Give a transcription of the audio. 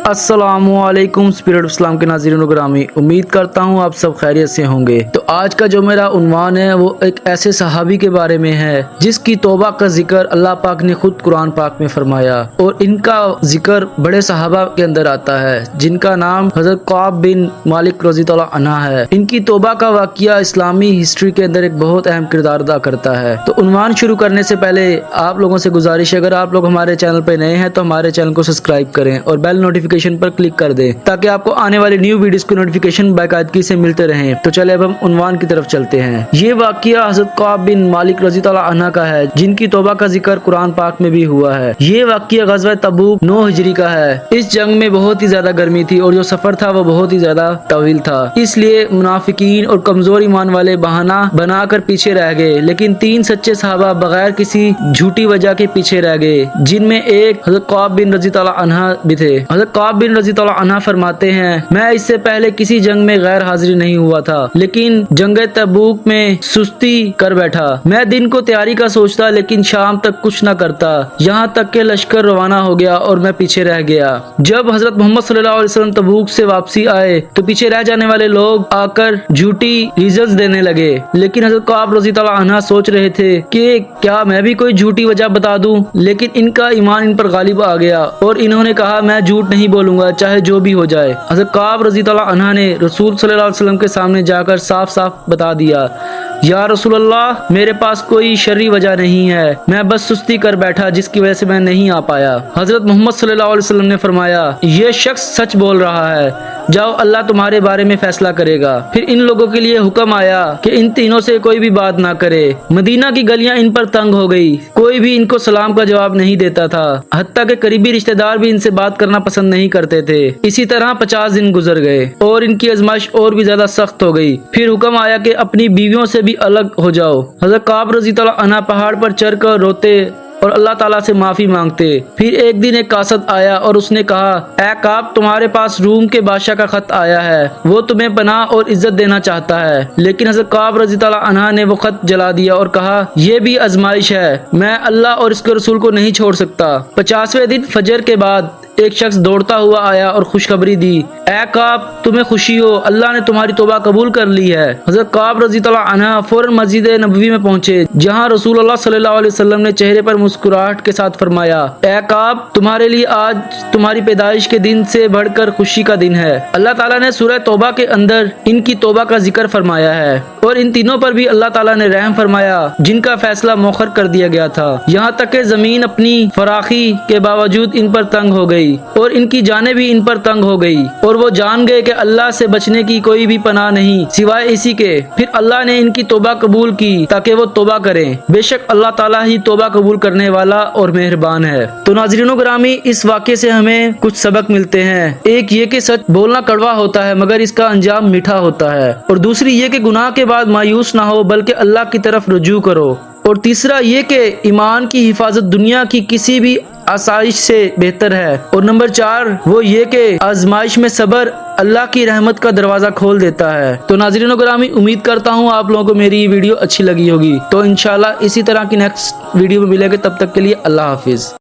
अस्सलामुअलैकुम स्पिरिट इस्लाम के नाज़रीन ग्रामी, उम्मीद करता हूँ आप सब खैरियत से होंगे। तो आज का जो मेरा उन्वान है वो एक ऐसे सहाबी के बारे में है जिसकी तौबा का जिक्र अल्लाह पाक ने खुद कुरान पाक में फरमाया, और इनका जिक्र बड़े सहाबा के अंदर आता है जिनका नाम हज़रत कअब बिन मालिक रज़ी अल्लाह अन्हा है। इनकी तौबा का वाक़या इस्लामी हिस्ट्री के अंदर एक बहुत अहम किरदार अदा करता है। तो उन्वान शुरू करने से पहले आप लोगों से गुजारिश है, अगर आप लोग हमारे चैनल पे नए हैं तो हमारे चैनल को सब्सक्राइब करें और बेल नोटिफिकेशन पर क्लिक कर दें ताकि आपको आने वाली न्यू वीडियोस की नोटिफिकेशन बाकायदगी से मिलते रहें। तो चले अब हम उन्वान की तरफ चलते हैं। ये वाक़या हज़रत कअब बिन मालिक रज़ी अल्लाह अन्हा का है जिनकी तौबा का जिक्र कुरान पाक में भी हुआ है। ये वाक़या ग़ज़वा तबूक 9 हिजरी का है। इस जंग में बहुत ही ज्यादा गर्मी थी और जो सफर था वो बहुत ही ज्यादा तवील था, इसलिए मुनाफिकीन और कमजोर ईमान वाले बहाना बनाकर पीछे रह गए। लेकिन 3 सच्चे सहाबा बगैर किसी झूठी वजह के पीछे रह गए, जिनमें एक हज़रत कअब बिन रज़ी अल्लाह अन्हा भी थे। हज़रत कअब बिन रज़ी अल्लाह अन्हा फरमाते हैं, मैं इससे पहले किसी जंग में गैर हाजिरी नहीं हुआ था, लेकिन जंग तबूक में सुस्ती कर बैठा। मैं दिन को तैयारी का सोचता लेकिन शाम तक कुछ न करता, यहाँ तक के लश्कर रवाना हो गया और मैं पीछे रह गया। जब हज़रत मोहम्मद सल्लल्लाहु अलैहि वसल्लम तबूक से वापसी आए तो पीछे रह जाने वाले लोग आकर झूठी रीजंस देने लगे, लेकिन हज़रत कअब रज़ी अल्लाह अन्हा सोच रहे थे कि क्या मैं भी कोई झूठी वजह बता दूं। लेकिन इनका ईमान इन पर गालिब आ गया और इन्होंने कहा, मैं झूठ नहीं बोलूंगा चाहे जो भी हो जाए। हज़रत कअब रज़ी अल्लाह अन्हा ने रसूल सल्लल्लाहु अलैहि वसल्लम के सामने जाकर साफ साफ बता दिया, या रसूल अल्लाह, मेरे पास कोई शर्री वजह नहीं है, मैं बस सुस्ती कर बैठा जिसकी वजह से मैं नहीं आ पाया। हज़रत मोहम्मद सल्लल्लाहु अलैहि वसल्लम ने फरमाया, ये शख्स सच बोल रहा है, जाओ अल्लाह तुम्हारे बारे में फैसला करेगा। फिर इन लोगों के लिए हुक्म आया कि इन तीनों से कोई भी बात ना करे। मदीना की गलियां इन पर तंग हो गई, कोई भी इनको सलाम का जवाब नहीं देता था, हत्ता के करीबी रिश्तेदार भी इनसे बात करना पसंद नहीं करते थे। इसी तरह 50 दिन गुजर गए और इनकी आजमाइश और भी ज्यादा सख्त हो गई। फिर हुक्म आया कि अपनी बीवियों से भी अलग हो जाओ। हज़रत कअब रज़ी अल्लाह अन्हा पहाड़ पर चढ़कर रोते और अल्लाह ताला से माफी मांगते। फिर एक दिन एक कासद आया और उसने कहा, ऐ कअब, तुम्हारे पास रूम के बादशाह का खत आया है, वो तुम्हें पनाह और इज्जत देना चाहता है। लेकिन हज़रत कअब रज़ी अल्लाह अन्हा ने वो खत जला दिया और कहा, ये भी आजमाइश है, मैं अल्लाह और इसके रसूल को नहीं छोड़ सकता। 50वें दिन फजर के बाद एक शख्स दौड़ता हुआ आया और खुशखबरी दी, ऐ कअब, तुम्हें खुशी हो, अल्लाह ने तुम्हारी तौबा कबूल कर ली है। हज़रत कअब रज़ी अल्लाह अन्हा फौरन मस्जिद नबवी में पहुंचे, जहां रसूलुल्लाह सल्लल्लाहु अलैहि वसल्लम ने चेहरे पर मुस्कुराहट के साथ फरमाया, ऐ कअब, तुम्हारे लिए आज तुम्हारी पैदाइश के दिन से बढ़कर खुशी का दिन है। अल्लाह ताला ने सूरह तौबा के अंदर इनकी तौबा का जिक्र फरमाया है और इन तीनों पर भी अल्लाह ताला ने रहम फरमाया जिनका फैसला मौखर कर दिया गया था। यहाँ तक कि जमीन अपनी फराखी के बावजूद इन पर तंग हो गई और इनकी जानें भी इन पर तंग हो गई, और वो जान गए कि अल्लाह से बचने की कोई भी पनाह नहीं सिवाय इसी के। फिर अल्लाह ने इनकी तौबा कबूल की ताकि वो तौबा करें। बेशक अल्लाह ताला ही तौबा कबूल करने वाला और मेहरबान है। तो नाज़रीनो ग्रामी, इस वाक़े से हमें कुछ सबक मिलते हैं। एक ये कि सच बोलना कड़वा होता है मगर इसका अंजाम मीठा होता है, और दूसरी ये कि गुनाह के बाद मायूस ना हो बल्कि अल्लाह की तरफ रुजू करो, और तीसरा ये कि ईमान की हिफाजत दुनिया की किसी भी आसाइश से बेहतर है, और नंबर 4 वो ये कि आजमाइश में सब्र अल्लाह की रहमत का दरवाजा खोल देता है। तो नाज़रीनो ग्रामी, उम्मीद करता हूँ आप लोगों को मेरी ये वीडियो अच्छी लगी होगी। तो इंशाल्लाह इसी तरह की नेक्स्ट वीडियो में मिलेंगे, तब तक के लिए अल्लाह हाफिज।